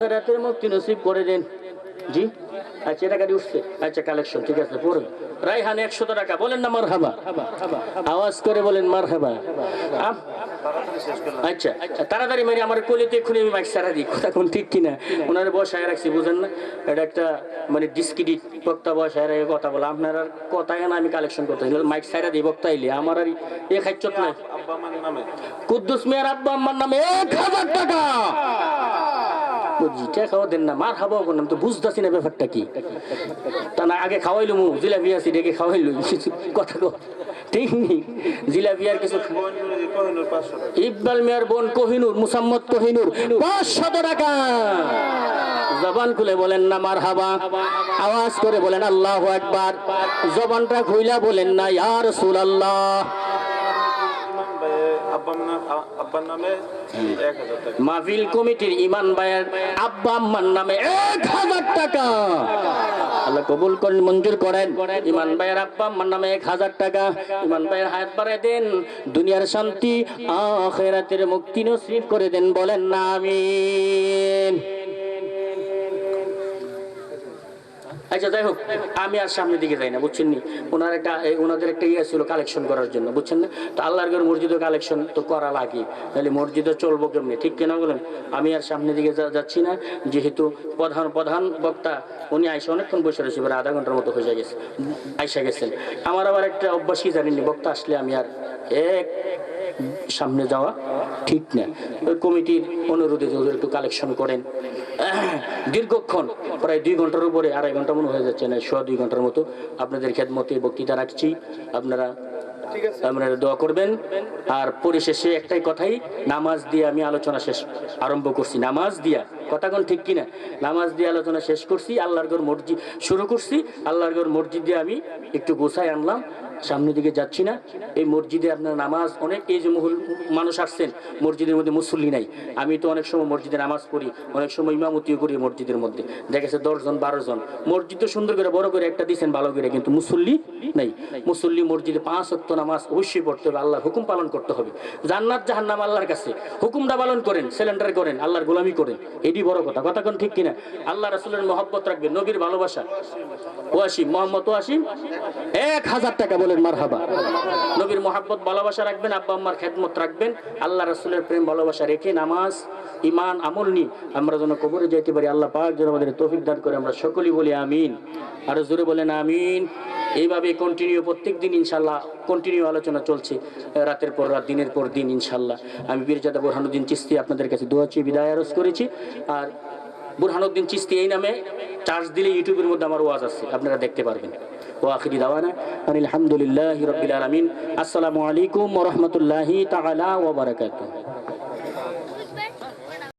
রাতের মুক্তি নসিব করে দেন। জি আচ্ছা, টাকা দিয়ে উঠছে। আচ্ছা কালেকশন ঠিক আছে, পড়ুন। রাইহান 100 টাকা, বলেন না মারহাবা, আওয়াজ করে বলেন মারহাবা। আচ্ছা তাড়াতাড়ি মেরে আমার কোলেতে এক্ষুনি আমি মাইক সারা দিই, কথা কোন ঠিক কিনা। ওনারে বসায় রাখছি, বুঝেন না, এটা একটা মানে ডিসক্রিট বক্তা বসায় রেখে কথা বলে আপনার আর কথায় না আমি কালেকশন করতে মাইক সারা দিই বক্তা এলে আমার আর এ খাইচত নাই। কুদ্দুস মিয়ার আব্বা আম্মার নামে 1000 টাকা। টাকাও দেন না, মার খাবো করলাম তো, বুঝতেছি না ব্যাপারটা কি। তা না আগে খাওয়াইলো মু জিলাপি আছি ডেকে খাওয়াইলো কথা কো ঠিক নেই। জিলাপি আর কিছু। ইকবাল মিয়ার বোন কোহিনুর, মুসাম্মদ কোহিনুর 500 টাকা। জবান খুলে বলেন না মারহাবা, আওয়াজ করে বলেন আল্লাহু আকবার। জবানটা খুইলা বলেন না ইয়া রাসূলুল্লাহ। মাহফিল কমিটির ইমান ভাইয়ের আব্বা আম্মার নামে 1000 টাকা। আল্লাহ কবুল করেন, মঞ্জুর করেন। ইমান ভাইয়ের আব্বা আম্মার নামে 1000 টাকা। ইমান ভাইয়ের হায়াত বাড়ায় দেন, দুনিয়ার শান্তি আখিরাতের মুক্তি নসিব করে দেন, বলেন না আমিন। আচ্ছা যাই হোক, আমি আর সামনের দিকে যাই না, বুঝছেন নি। ওনাদের একটা ইয়ে ছিল কালেকশন করার জন্য, বুঝছেন না। তো আল্লাহর ঘর মসজিদও কালেকশন তো করা লাগে, তাহলে মসজিদও চলবো কেমনি, ঠিক কিনা বলেন। আমি আর সামনের দিকে যাচ্ছি না, যেহেতু প্রধান বক্তা উনি আইসা অনেকক্ষণ বসে রয়েছে, এবার আধা ঘন্টার মতো হয়ে গেছে, আইসা গেছেন। আমার আবার একটা অভ্যাস কি জানেননি, বক্তা আসলে আমি আর সামনে যাওয়া ঠিক না। ওই কমিটির অনুরোধে ওদের একটু কালেকশন করেন। দীর্ঘক্ষণ প্রায় 2 ঘন্টার উপরে, 2.5 ঘন্টা মনে হয়ে যাচ্ছে না, 2 ঘন্টার মতো আপনাদের খেদমতে বক্তৃতা রাখছি। আপনারা দোয়া করবেন। আর পরিশেষে একটাই কথাই, নামাজ দিয়ে আমি আলোচনা আরম্ভ করছি। নামাজ দিয়া, কথা কোন ঠিক কিনা, নামাজ দিয়ে আলোচনা শেষ করছি। আল্লাহর ঘর মসজিদ শুরু করছি, আল্লাহর ঘর মসজিদ দিয়ে আমি একটু গোছায় আনলাম, সামনের দিকে যাচ্ছি না। এই মসজিদে আপনার নামাজ অনেক, এই যে মানুষ আসছেন, মসজিদের মধ্যে মুসল্লি নাই। আমি তো অনেক সময় মসজিদে নামাজ পড়ি, অনেক সময় ইমামতিও করি মসজিদের মধ্যে, দেখেছে 10 জন 12 জন। মসজিদ তো সুন্দর করে বড় করে একটা দিচ্ছেন ভালো করে, কিন্তু মুসল্লি নাই। মুসল্লি মসজিদে 5 ওয়াক্ত নামাজ অবশ্যই পড়তে হবে, আল্লাহর হুকুম পালন করতে হবে। জান্নাত জাহান্নাম আল্লাহর কাছে, হুকুমটা পালন করেন, সিলিন্ডার করেন, আল্লাহর গোলামি করেন, এটি বড় কথা। কথা কোন ঠিক কিনা। আল্লাহ রাসূলের মহব্বত রাখবেন, নবীর ভালোবাসা। ওয়াসিম মোহাম্মদ ওয়াসিম 1000 টাকা, বলেন মারহাবা। নবীর মহব্বত ভালোবাসা রাখবেন, আব্বা আম্মার খেদমত রাখবেন, আল্লাহ রাসূলের প্রেম ভালোবাসা রেখে নামাজ ইমান আমল নিয়ে আমরা যেন কবরে যাইতে পারি। আল্লাহ পাক যেন আমাদের তৌফিক দান করে, আমরা সকলেই বলি আমিন। আরো জোরে বলেন আমিন। এইভাবে কন্টিনিউ প্রত্যেক দিন ইনশাল্লাহ কন্টিনিউ আলোচনা চলছে, রাতের পর রাত, দিনের পর দিন ইনশাল্লাহ। আমি পীরজাদা বুরহানুদ্দিন চিশতি আপনাদের কাছে দোয়া চেয়ে বিদায় আরজ করেছি। আর বুরহানুদ্দিন চিশতি এই নামে চার্জ দিলে ইউটিউবের মধ্যে আমার ওয়াজ আছে, আপনারা দেখতে পারবেন। ওয়াখিরি দাওয়ানা আলহামদুলিল্লাহি রাব্বিল আলামিন। আসসালামু আলাইকুম ওয়া রাহমাতুল্লাহি তাআলা ওয়া বারাকাতুহু।